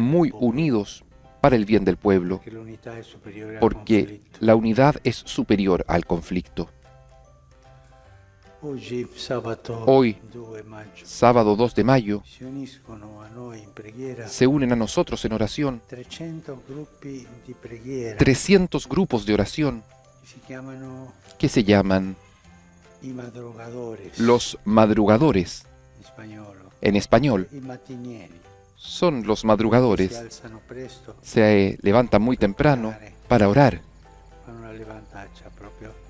muy unidos para el bien del pueblo, porque la unidad es superior al conflicto. Hoy, sábado 2 de mayo, se unen a nosotros en oración 300 grupos de oración que se llaman los madrugadores. En español, son los madrugadores. Se levantan muy temprano para orar.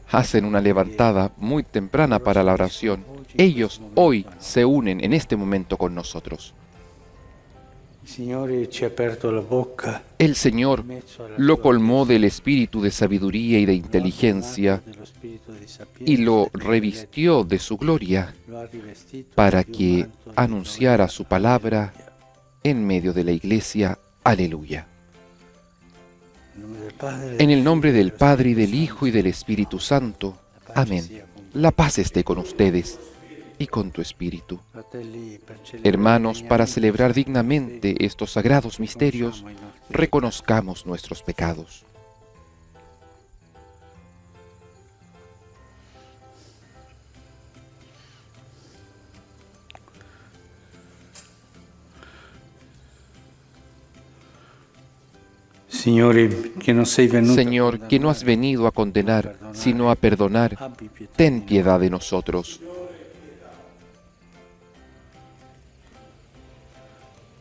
Hacen una levantada muy temprana para la oración. Ellos hoy se unen en este momento con nosotros. El Señor lo colmó del espíritu de sabiduría y de inteligencia y lo revistió de su gloria para que anunciara su palabra en medio de la iglesia. Aleluya. En el nombre del Padre, y del Hijo, y del Espíritu Santo. Amén. La paz esté con ustedes y con tu espíritu. Hermanos, para celebrar dignamente estos sagrados misterios, reconozcamos nuestros pecados. Señor, que no has venido a condenar, sino a perdonar, ten piedad de nosotros.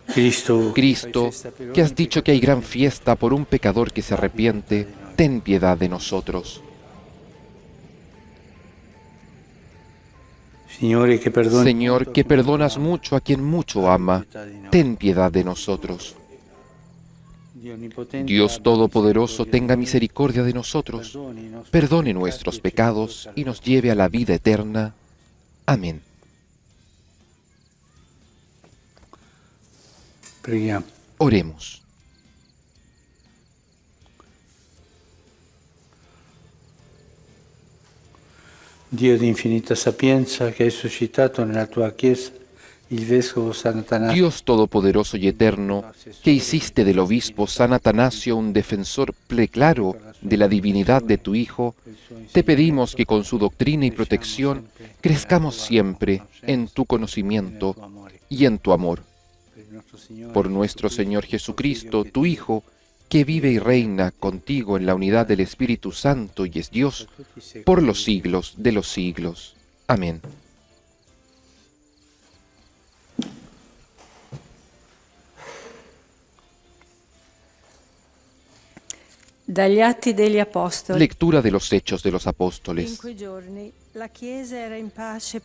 Cristo, que has dicho que hay gran fiesta por un pecador que se arrepiente, ten piedad de nosotros. Señor, que perdonas mucho a quien mucho ama, ten piedad de nosotros. Dios Todopoderoso, tenga misericordia de nosotros, perdone nuestros pecados y nos lleve a la vida eterna. Amén. Oremos. Dio di infinita sapienza, che hai suscitato nella tua Chiesa il vescovo Sant'Atanasio. Dios Todopoderoso y Eterno, que hiciste del obispo San Atanasio un defensor preclaro de la divinidad de tu Hijo, te pedimos que con su doctrina y protección crezcamos siempre en tu conocimiento y en tu amor. Por nuestro Señor Jesucristo, tu Hijo, que vive y reina contigo en la unidad del Espíritu Santo y es Dios, por los siglos de los siglos. Amén. Dagli Atti degli Apostoli. Lectura de los Hechos de los Apóstoles.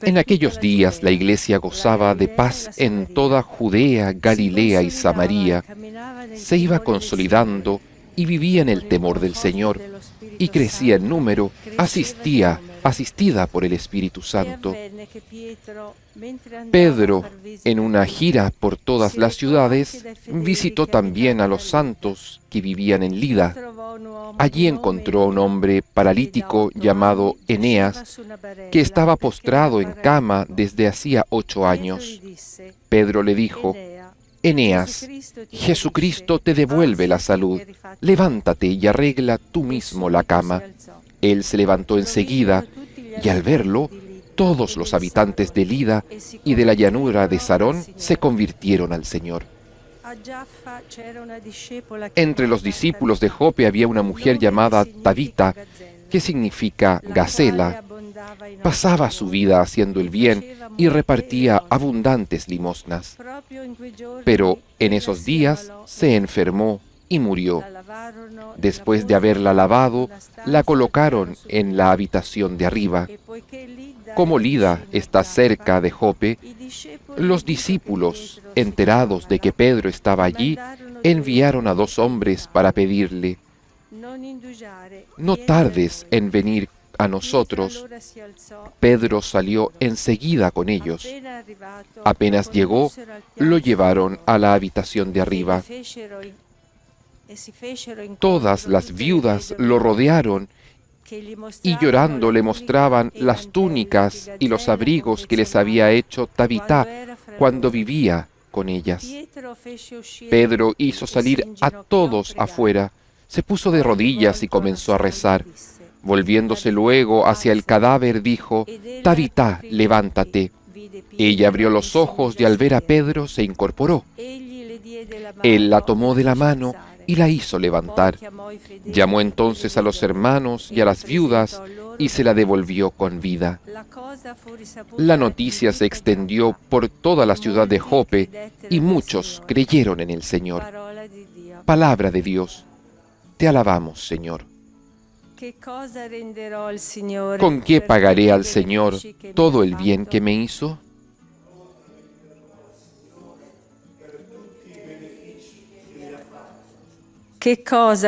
En aquellos días la Iglesia gozaba de paz en toda Judea, Galilea y Samaria. Se iba consolidando y vivía en el temor del Señor, y crecía en número, asistida por el Espíritu Santo. Pedro, en una gira por todas las ciudades, visitó también a los santos que vivían en Lida. Allí encontró a un hombre paralítico llamado Eneas, que estaba postrado en cama desde hacía 8 años. Pedro le dijo: Eneas, Jesucristo te devuelve la salud. Levántate y arregla tú mismo la cama. Él se levantó enseguida, y al verlo, todos los habitantes de Lida y de la llanura de Sarón se convirtieron al Señor. Entre los discípulos de Jope había una mujer llamada Tabita, que significa Gacela. Pasaba su vida haciendo el bien y repartía abundantes limosnas. Pero en esos días se enfermó y murió. Después de haberla lavado, la colocaron en la habitación de arriba. Como Lida está cerca de Jope, los discípulos, enterados de que Pedro estaba allí, enviaron a 2 hombres para pedirle: no tardes en venir a nosotros. Pedro salió enseguida con ellos. Apenas llegó, lo llevaron a la habitación de arriba. Todas las viudas lo rodearon y llorando le mostraban las túnicas y los abrigos que les había hecho Tabitá cuando vivía con ellas. Pedro hizo salir a todos afuera, se puso de rodillas y comenzó a rezar. Volviéndose luego hacia el cadáver, dijo: «Tabitá, levántate». Ella abrió los ojos y al ver a Pedro se incorporó. Él la tomó de la mano y la hizo levantar. Llamó entonces a los hermanos y a las viudas y se la devolvió con vida. La noticia se extendió por toda la ciudad de Jope y muchos creyeron en el Señor. Palabra de Dios. Te alabamos, Señor. ¿Con qué pagaré al Señor todo el bien que me hizo?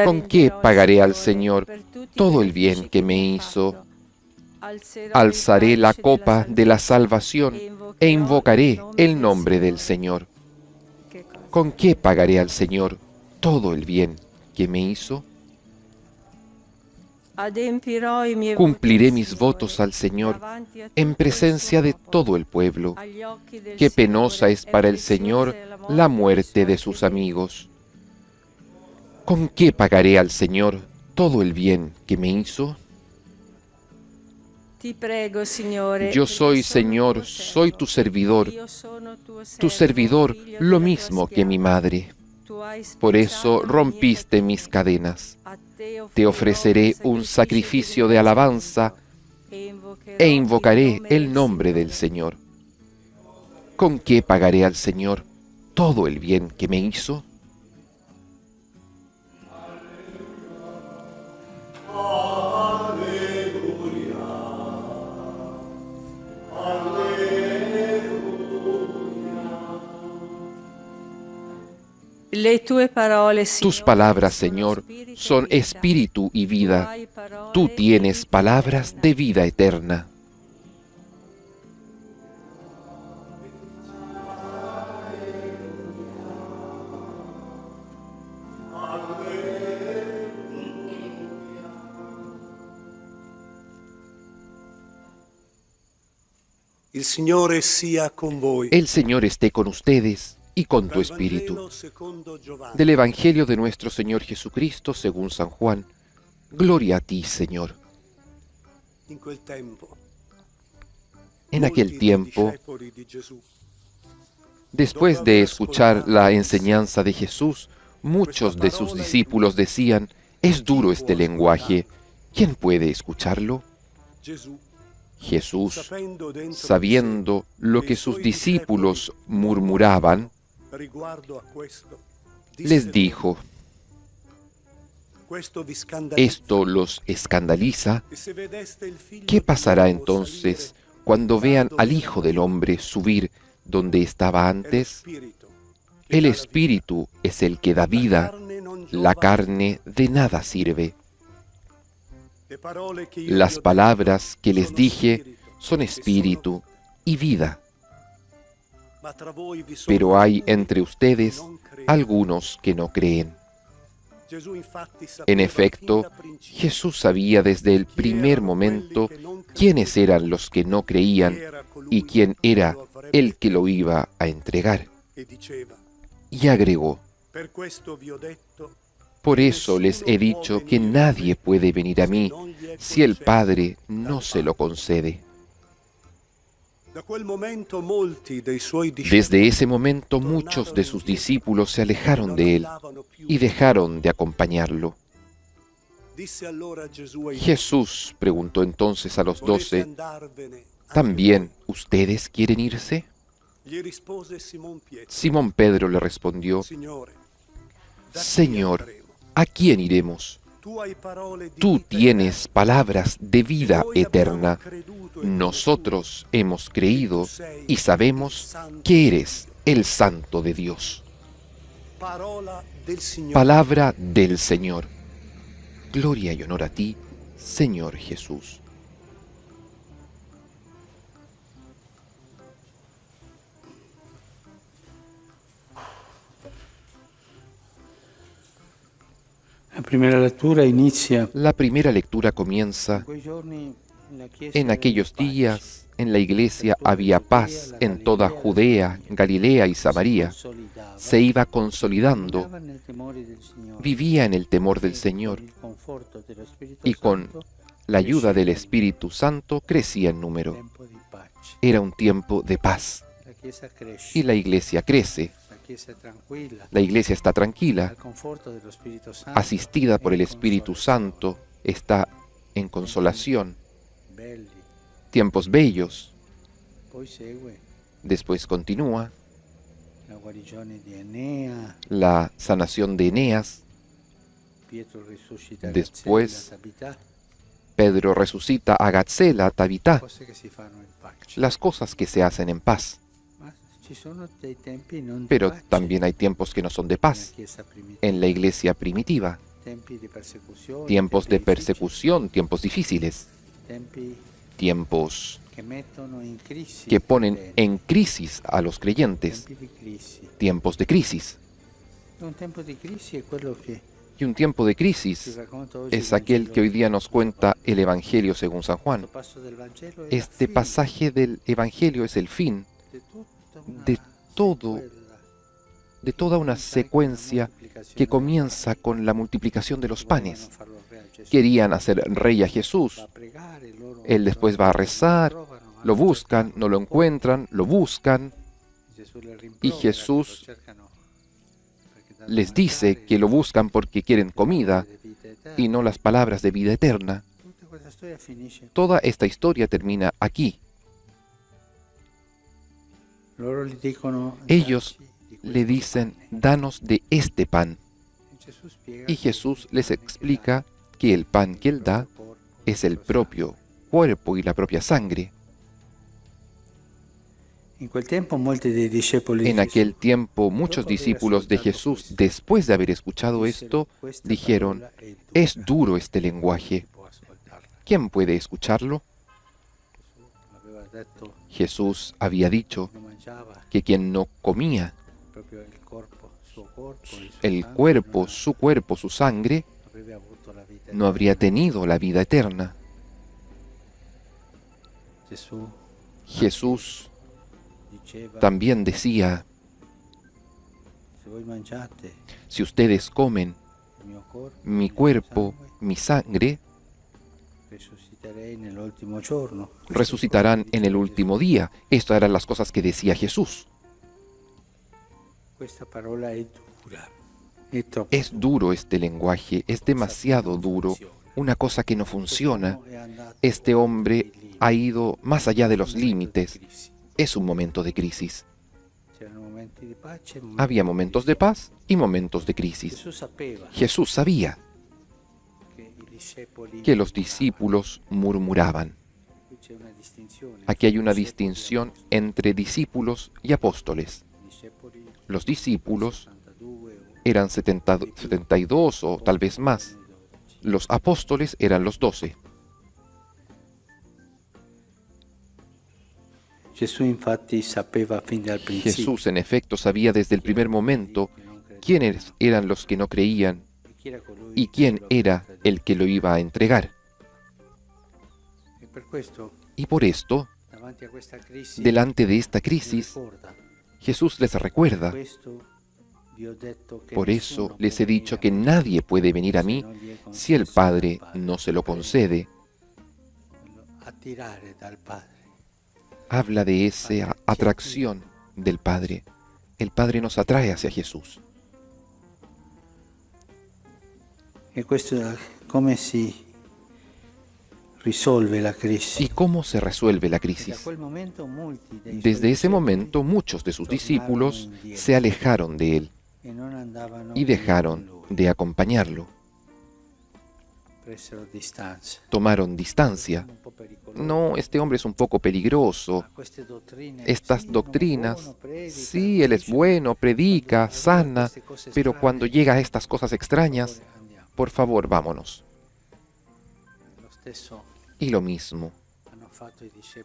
¿Con qué pagaré al Señor todo el bien que me hizo? Alzaré la copa de la salvación e invocaré el nombre del Señor. ¿Con qué pagaré al Señor todo el bien que me hizo? Cumpliré mis votos al Señor en presencia de todo el pueblo. Qué penosa es para el Señor la muerte de sus amigos. ¿Con qué pagaré al Señor todo el bien que me hizo? Yo soy, Señor, soy tu servidor lo mismo que mi madre. Por eso rompiste mis cadenas. Te ofreceré un sacrificio de alabanza e invocaré el nombre del Señor. ¿Con qué pagaré al Señor todo el bien que me hizo? Tus palabras, Señor, son espíritu y vida. Tú tienes palabras de vida eterna. El Signore sia con voi. El Señor esté con ustedes y con tu espíritu. Del Evangelio de nuestro Señor Jesucristo según San Juan. Gloria a ti, Señor. En aquel tiempo, después de escuchar la enseñanza de Jesús, muchos de sus discípulos decían: «Es duro este lenguaje, ¿quién puede escucharlo?». Jesús, sabiendo lo que sus discípulos murmuraban, les dijo: «¿Esto los escandaliza? ¿Qué pasará entonces cuando vean al Hijo del Hombre subir donde estaba antes? El Espíritu es el que da vida, la carne de nada sirve». Las palabras que les dije son espíritu y vida. Pero hay entre ustedes algunos que no creen. En efecto, Jesús sabía desde el primer momento quiénes eran los que no creían y quién era el que lo iba a entregar. Y agregó: «Por eso les he dicho que nadie puede venir a mí si el Padre no se lo concede». Desde ese momento muchos de sus discípulos se alejaron de él y dejaron de acompañarlo. Jesús preguntó entonces a los 12: «¿También ustedes quieren irse?». Simón Pedro le respondió: «Señor, ¿a quién iremos? Tú tienes palabras de vida eterna. Nosotros hemos creído y sabemos que eres el Santo de Dios». Palabra del Señor. Gloria y honor a ti, Señor Jesús. La primera lectura inicia La primera lectura comienza En aquellos días, en la iglesia había paz en toda Judea, Galilea y Samaria. Se iba consolidando, vivía en el temor del Señor y con la ayuda del Espíritu Santo crecía en número. Era un tiempo de paz y la iglesia crece. La iglesia está tranquila, asistida por el Espíritu Santo, está en consolación. Tiempos bellos. Después continúa la sanación de Eneas. Después Pedro resucita a Gazela, a Tabitá. Las cosas que se hacen en paz. Pero también hay tiempos que no son de paz en la iglesia primitiva. Tiempos de persecución, tiempos difíciles. Tiempos que ponen en crisis a los creyentes. Tiempos de crisis. Y un tiempo de crisis es aquel que hoy día nos cuenta el Evangelio según San Juan. Este pasaje del Evangelio es el fin de toda una secuencia que comienza con la multiplicación de los panes. Querían hacer rey a Jesús. Él después va a rezar, lo buscan, no lo encuentran, lo buscan, y Jesús les dice que lo buscan porque quieren comida y no las palabras de vida eterna. Toda esta historia termina aquí. Ellos le dicen, danos de este pan. Y Jesús les explica que el pan que Él da es el propio cuerpo y la propia sangre. En aquel tiempo, muchos discípulos de Jesús, después de haber escuchado esto, dijeron, es duro este lenguaje. ¿Quién puede escucharlo? Jesús había dicho que quien no comía el cuerpo, su sangre, no habría tenido la vida eterna. Jesús también decía, si ustedes comen mi cuerpo, mi sangre, resucitarán en el último día. Estas eran las cosas que decía Jesús. Es duro este lenguaje, es demasiado duro, una cosa que no funciona. Este hombre ha ido más allá de los límites. Es un momento de crisis. Había momentos de paz y momentos de crisis. Jesús sabía que los discípulos murmuraban. Aquí hay una distinción entre discípulos y apóstoles. Los discípulos eran 72 o tal vez más. Los apóstoles eran los 12. Jesús, en efecto, sabía desde el primer momento quiénes eran los que no creían y quién era el que lo iba a entregar. Y por esto, delante de esta crisis, Jesús les recuerda, por eso les he dicho que nadie puede venir a mí si el Padre no se lo concede. Habla de esa atracción del Padre. El Padre nos atrae hacia Jesús. ¿Y cómo se resuelve la crisis? Desde ese momento, muchos de sus discípulos se alejaron de Él y dejaron de acompañarlo. Tomaron distancia. No, este hombre es un poco peligroso. Estas doctrinas, sí, él es bueno, predica, sana, pero cuando llega a estas cosas extrañas, por favor, vámonos. Y lo mismo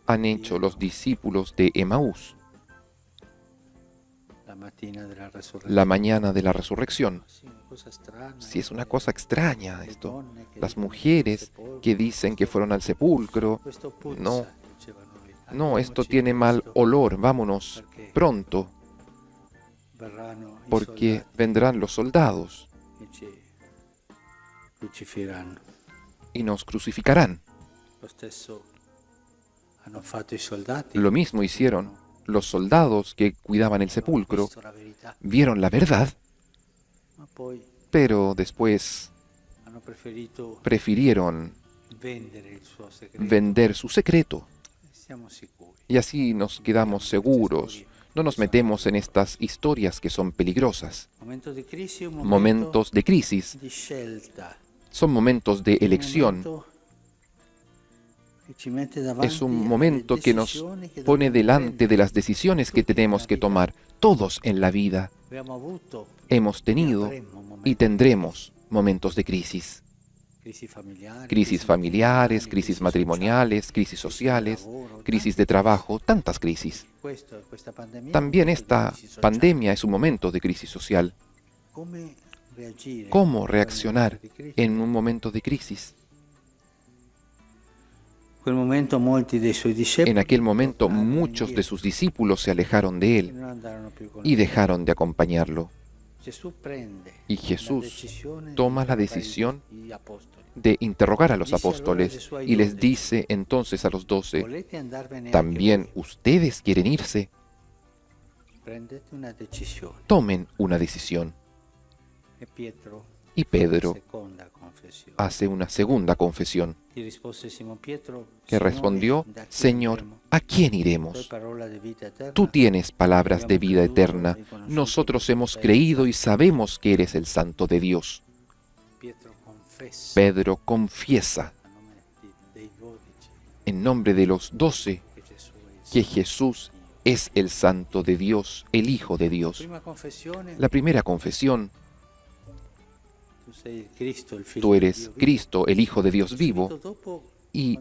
han hecho los discípulos de Emaús la mañana de la resurrección. Si es una cosa extraña esto. Las mujeres que dicen que fueron al sepulcro, no, no, esto tiene mal olor, vámonos pronto, porque vendrán los soldados y nos crucificarán. Lo mismo hicieron los soldados que cuidaban el sepulcro, vieron la verdad, pero después prefirieron vender su secreto. Y así nos quedamos seguros. No nos metemos en estas historias que son peligrosas. Momentos de crisis son momentos de elección. Es un momento que nos pone delante de las decisiones que tenemos que tomar. Todos en la vida hemos tenido y tendremos momentos de crisis. Crisis familiares, crisis matrimoniales, crisis sociales, crisis de trabajo, tantas crisis. También esta pandemia es un momento de crisis social. ¿Cómo reaccionar en un momento de crisis? En aquel momento muchos de sus discípulos se alejaron de él y dejaron de acompañarlo. Y Jesús toma la decisión de interrogar a los apóstoles y les dice entonces a los 12, ¿también ustedes quieren irse? Tomen una decisión. Y Pedro hace una segunda confesión, que respondió, Señor, ¿a quién iremos? Tú tienes palabras de vida eterna. Nosotros hemos creído y sabemos que eres el Santo de Dios. Pedro confiesa en nombre de los 12 que Jesús es el Santo de Dios, el Hijo de Dios. La primera confesión, tú eres Cristo, el Hijo de Dios vivo. Y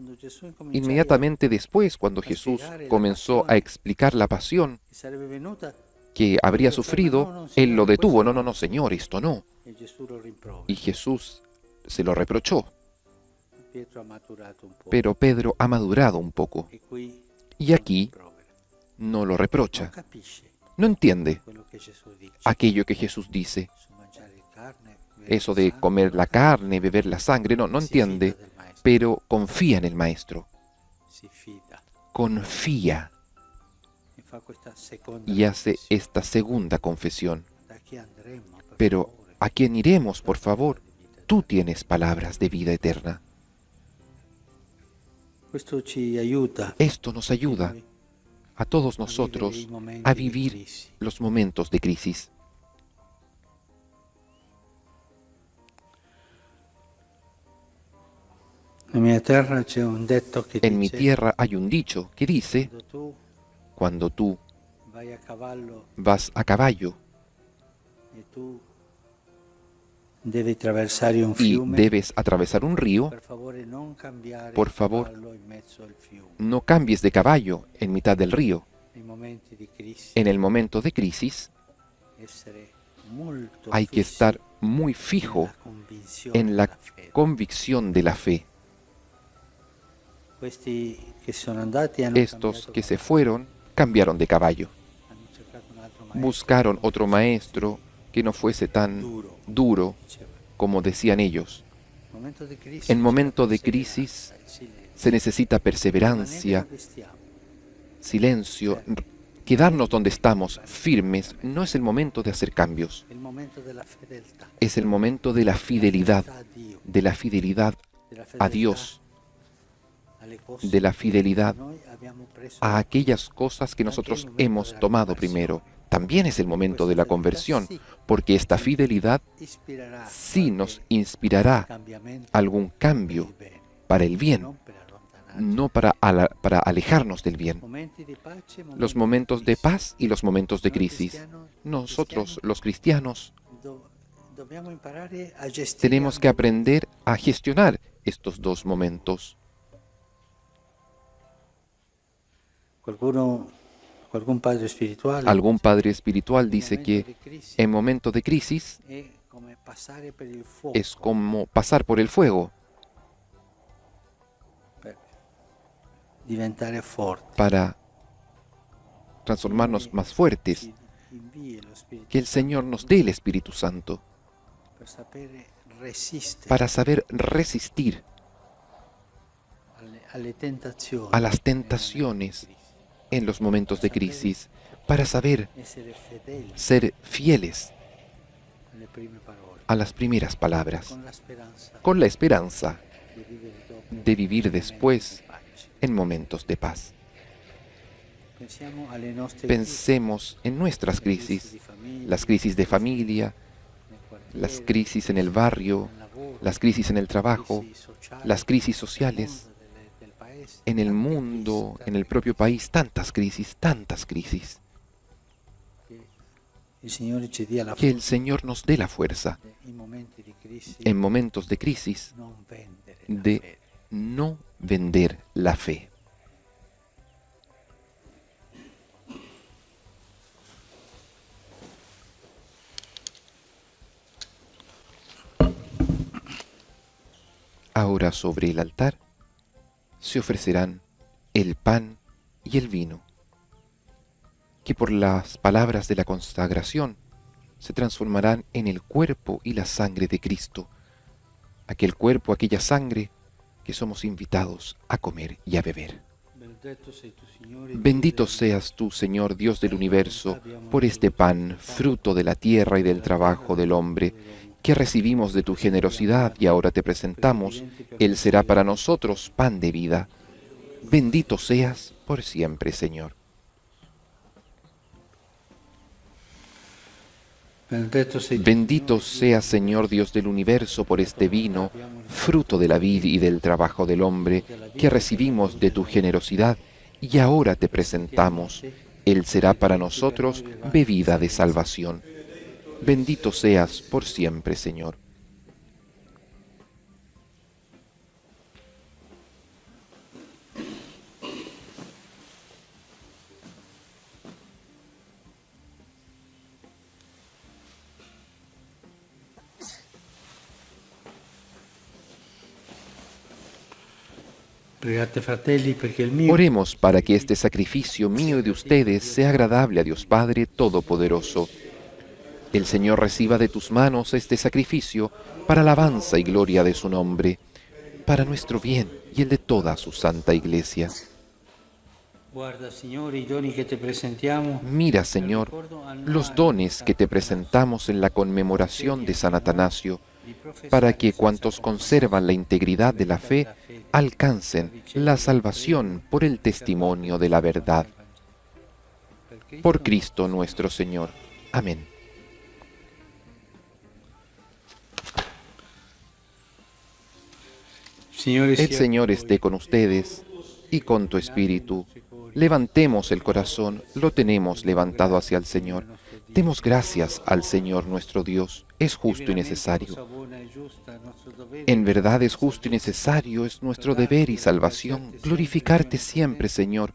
inmediatamente después, cuando Jesús comenzó a explicar la pasión que habría sufrido, Él lo detuvo. No, no, no, Señor, esto no. Y Jesús se lo reprochó. Pero Pedro ha madurado un poco. Y aquí no lo reprocha. No entiende aquello que Jesús dice. Eso de comer la carne, beber la sangre, no entiende, pero confía en el Maestro. Confía. Y hace esta segunda confesión. Pero, ¿a quién iremos, por favor? Tú tienes palabras de vida eterna. Esto nos ayuda a todos nosotros a vivir los momentos de crisis. En mi tierra hay un dicho que dice, cuando tú vas a caballo y debes atravesar un río, por favor, no cambies de caballo en mitad del río. En el momento de crisis, hay que estar muy fijo en la convicción de la fe. Estos que se fueron cambiaron de caballo. Buscaron otro maestro que no fuese tan duro como decían ellos. En momento de crisis se necesita perseverancia, silencio, quedarnos donde estamos, firmes. No es el momento de hacer cambios. Es el momento de la fidelidad a Dios, de la fidelidad a aquellas cosas que nosotros hemos tomado primero. También es el momento de la conversión, porque esta fidelidad sí nos inspirará algún cambio para el bien, no para alejarnos del bien. Los momentos de paz y los momentos de crisis. Nosotros, los cristianos, tenemos que aprender a gestionar estos dos momentos. Algún padre espiritual dice que en momento de crisis come passare per il fuoco Es como pasar por el fuego per diventare forti. para transformarnos más fuertes. Ci invii lo Spirito Que el Señor nos dé el Espíritu Santo per sapere resistere para saber resistir alle tentazioni, a las tentaciones en los momentos de crisis, para saber essere fedeli ser fieles alle prime parole, a las primeras palabras, con la speranza con la esperanza di vivere dopo de vivir después in pace. en momentos de paz. Pensiamo alle nostre Pensemos en nuestras crisis, las crisis de familia, las crisis en el barrio, las crisis en el trabajo, las crisis sociales, en el mundo, en el propio país, tantas crisis, tantas crisis. Il Signore ci dia la Que el Señor nos dé la fuerza in momenti di crisi en momentos de crisis non vendere la de fede. no vender la fe. Ahora sobre el altar se ofrecerán el pan y el vino, que por las palabras de la consagración se transformarán en el cuerpo y la sangre de Cristo, aquel cuerpo, aquella sangre que somos invitados a comer y a beber. Benedetto sei tu, Signore, Bendito seas tú, Señor Dios del universo, por este pan, fruto de la tierra y del trabajo del hombre, que recibimos de tu generosidad y ahora te presentamos. Él será para nosotros pan de vida. Bendito seas por siempre, Señor. Benedetto sei tu, Bendito seas, Señor Dios del universo, por este vino, fruto de la vid y del trabajo del hombre, que recibimos de tu generosidad y ahora te presentamos. Él será para nosotros bebida de salvación. Bendito seas por siempre, Señor. Pregate, fratelli, perché il mio Oremos para que este sacrificio mío y de ustedes sea agradable a Dios Padre Todopoderoso. El Señor reciba de tus manos este sacrificio para alabanza y gloria de su nombre, para nuestro bien y el de toda su santa Iglesia. guarda, Signore, i doni che te presentiamo. Mira, Señor, los dones que te presentamos en la conmemoración de San Atanasio, para que cuantos conservan la integridad de la fe alcancen la salvación por el testimonio de la verdad. Por Cristo nuestro Señor. Amén. Signore, El Señor esté con ustedes y con tu espíritu. Levantemos el corazón, lo tenemos levantado hacia el Señor. Demos gracias al Señor nuestro Dios, es justo y necesario. En verdad es justo y necesario, es nuestro deber y salvación glorificarte siempre, Señor,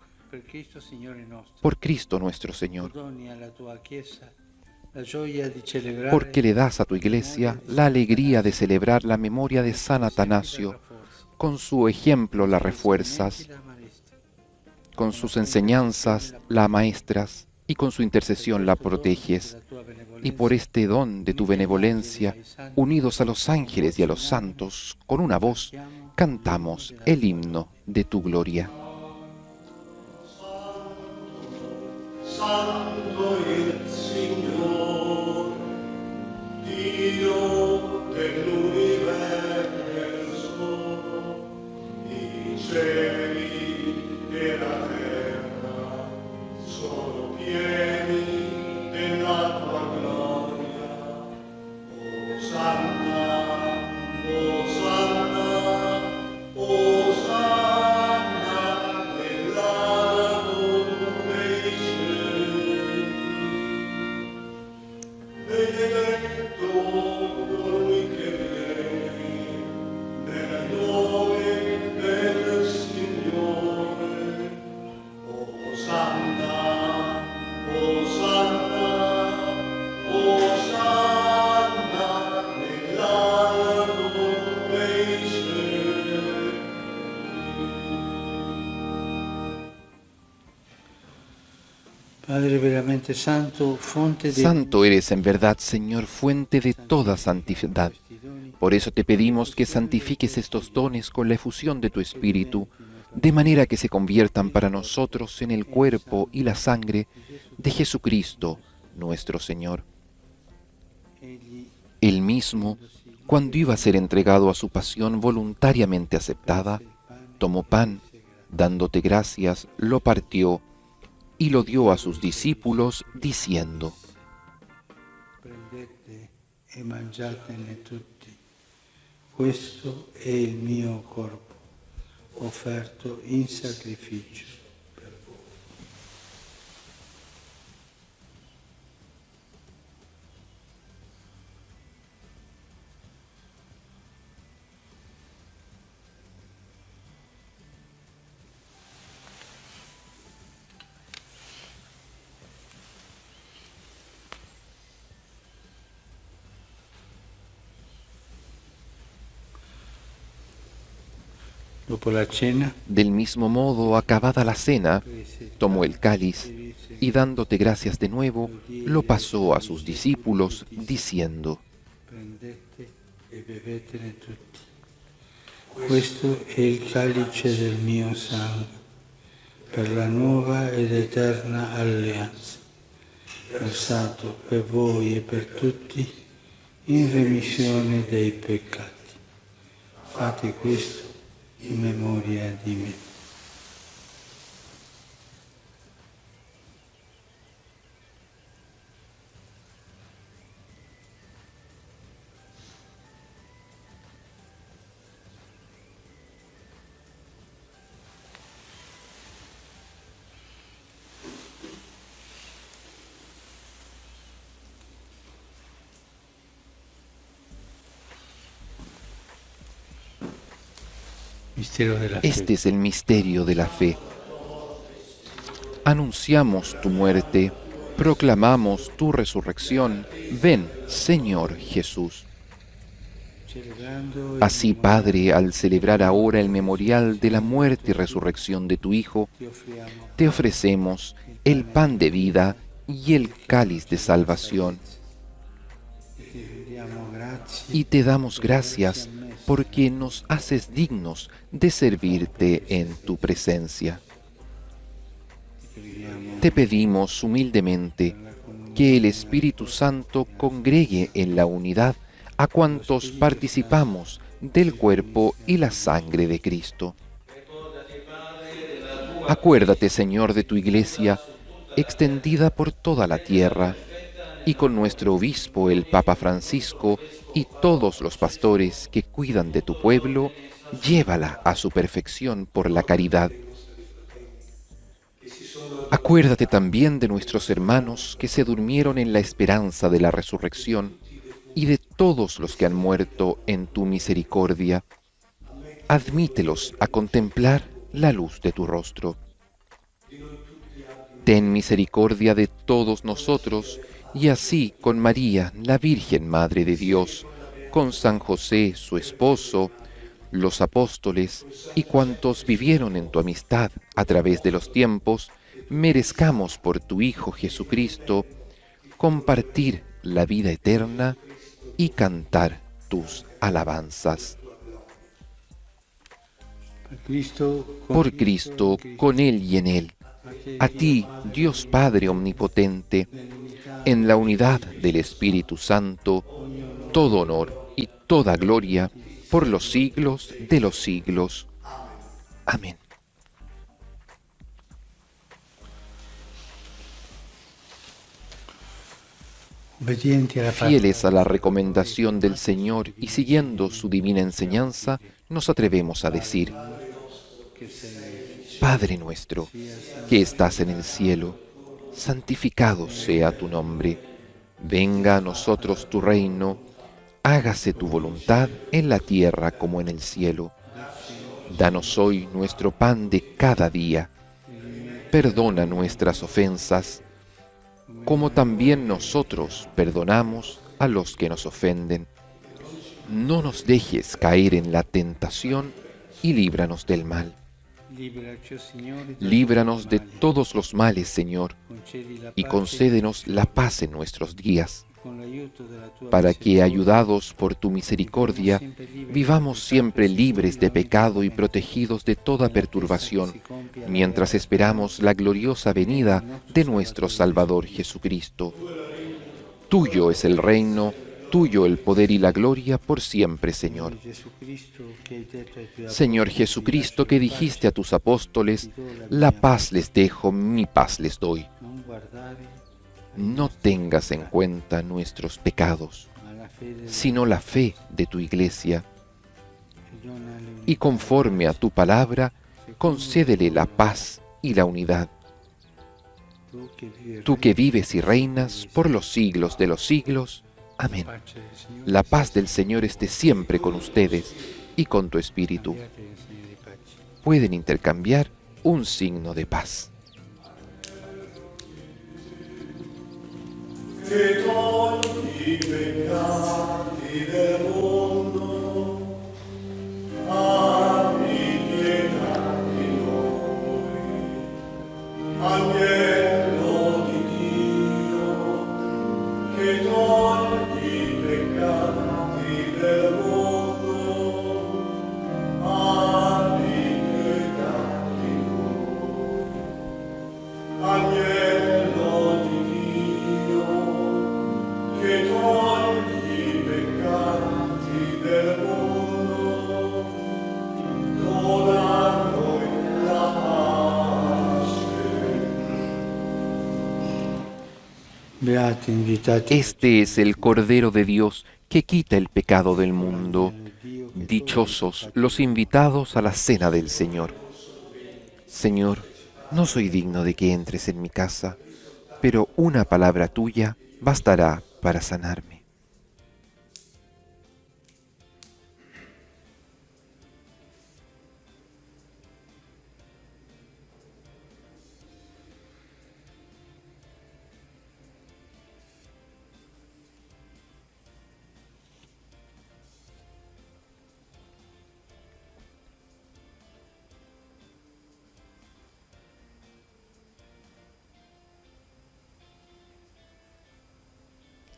por Cristo nuestro Señor, porque le das a tu Iglesia la alegría de celebrar la memoria de San Atanasio. Con su ejemplo la refuerzas, con sus enseñanzas la maestras y con su intercesión la proteges. Y por este don de tu benevolencia, unidos a los ángeles y a los santos, con una voz, cantamos el himno de tu gloria. Santo il Signore, Dio dell'universo, i cieli e la terra sono pieni della tua gloria. Osanna, Osanna, Osanna nell'alto dei cieli. Benedetto colui che viene nel nome del Signore. Osanna, Osanna, Osanna Padre veramente santo, fonte de Santo eres en verdad, Señor, fuente de toda santidad. Por eso te pedimos que santifiques estos dones con la efusión de tu Espíritu, de manera que se conviertan para nosotros en el cuerpo y la sangre de Jesucristo, nuestro Señor. Él mismo, cuando iba a ser entregado a su pasión voluntariamente aceptada, tomó pan, dándote gracias, lo partió y lo dio a sus discípulos, diciendo: prendete e mangiatene tutti. Questo è il mio corpo, offerto in sacrificio per voi. Dopo la cena, Del mismo modo, acabada la cena, tomó el cáliz y dándote gracias de nuevo, lo pasó a sus discípulos, diciendo: prendete e bevetene tutti. Questo è il calice del mio sangue, per la nuova ed eterna alleanza, versato per voi e per tutti in remissione dei peccati. Fate questo in memoria di me. Mistero de la fe. Este es el misterio de la fe. Anunciamos tu muerte, proclamamos tu resurrección. Ven, Señor Jesús. Celebrando Así, Padre, al celebrar ahora el memorial de la muerte y resurrección de tu Hijo, ti offriamo te ofrecemos el pan de vida y el cáliz de salvación. e ti diamo grazie Y te damos gracias porque nos haces dignos de servirte en tu presencia. Te pedimos humildemente que el Espíritu Santo congregue en la unidad a cuantos participamos del cuerpo y la sangre de Cristo. Acuérdate, Señor, de tu Iglesia, extendida por toda la tierra, y con nuestro obispo, el Papa Francisco, y todos los pastores que cuidan de tu pueblo, llévala a su perfección por la caridad. Acuérdate también de nuestros hermanos que se durmieron en la esperanza de la resurrección y de todos los que han muerto en tu misericordia. Admítelos a contemplar la luz de tu rostro. Ten misericordia de todos nosotros, y así con María, la Virgen Madre de Dios, con San José, su esposo, los apóstoles y cuantos vivieron en tu amistad a través de los tiempos, merezcamos por tu Hijo Jesucristo compartir la vida eterna y cantar tus alabanzas. Por Cristo, con Él y en Él, a ti, Dios Padre Omnipotente, en la unidad del Espíritu Santo, todo honor y toda gloria por los siglos de los siglos. Amén. Fieles a la recomendación del Señor y siguiendo su divina enseñanza, nos atrevemos a decir: Padre nuestro, que estás en el cielo, santificado sea tu nombre. Venga a nosotros tu reino, hágase tu voluntad en la tierra como en el cielo. Danos hoy nuestro pan de cada día. Perdona nuestras ofensas, como también nosotros perdonamos a los que nos ofenden. No nos dejes caer en la tentación y líbranos del mal. Líbranos de todos los males, Señor, y concédenos la paz en nuestros días, para que, ayudados por tu misericordia, vivamos siempre libres de pecado y protegidos de toda perturbación, mientras esperamos la gloriosa venida de nuestro Salvador Jesucristo. Tuyo es el reino, tuyo el poder y la gloria por siempre, Señor. Señor Jesucristo, que dijiste a tus apóstoles, la paz les dejo, mi paz les doy. No tengas en cuenta nuestros pecados, sino la fe de tu Iglesia. Y conforme a tu palabra, concédele la paz y la unidad. Tú que vives y reinas por los siglos de los siglos. Amén. La paz del Señor esté siempre con ustedes y con tu espíritu. Pueden intercambiar un signo de paz. Che togli i peccati del mondo, abbi pietà di noi. Agnello di Dio, che togli i peccati del mondo, abbi pietà di noi. Agnello di Dio, che togli i peccati del mondo, dona a noi la pace. Beati invitati. Este es el Cordero de Dios que quita el pecado del mundo. Dichosos los invitados a la cena del Señor. Señor, no soy digno de que entres en mi casa, pero una palabra tuya bastará para sanarme.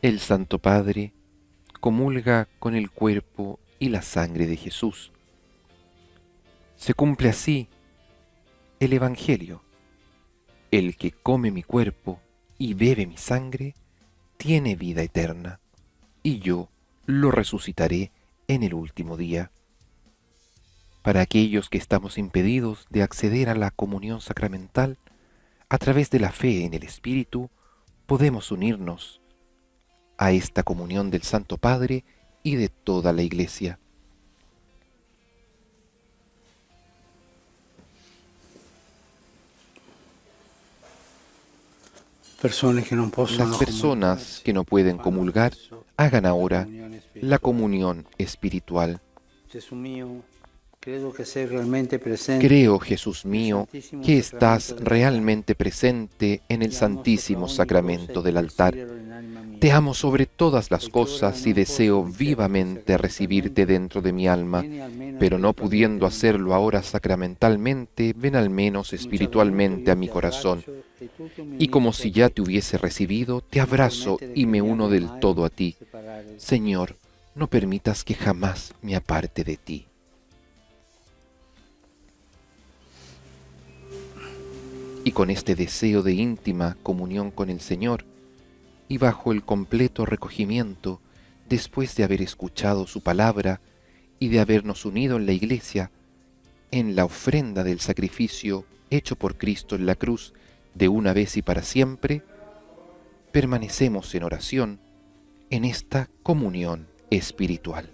El Santo Padre comulga con el cuerpo y la sangre de Jesús. Se cumple así el Evangelio. El que come mi cuerpo y bebe mi sangre tiene vida eterna, y yo lo resucitaré en el último día. Para aquellos que estamos impedidos de acceder a la comunión sacramental, a través de la fe en el Espíritu, podemos unirnos a esta comunión del Santo Padre y de toda la Iglesia. Las personas que no pueden comulgar, hagan ahora la comunión espiritual. Creo, Jesús mío, que estás realmente presente en el Santísimo Sacramento del altar. Te amo sobre todas las cosas y deseo vivamente recibirte dentro de mi alma, pero no pudiendo hacerlo ahora sacramentalmente, ven al menos espiritualmente a mi corazón. Y como si ya te hubiese recibido, te abrazo y me uno del todo a ti. Señor, no permitas que jamás me aparte de ti. Y con este deseo de íntima comunión con el Señor, y bajo el completo recogimiento, después de haber escuchado su palabra y de habernos unido en la Iglesia, en la ofrenda del sacrificio hecho por Cristo en la cruz de una vez y para siempre, permanecemos en oración en esta comunión espiritual.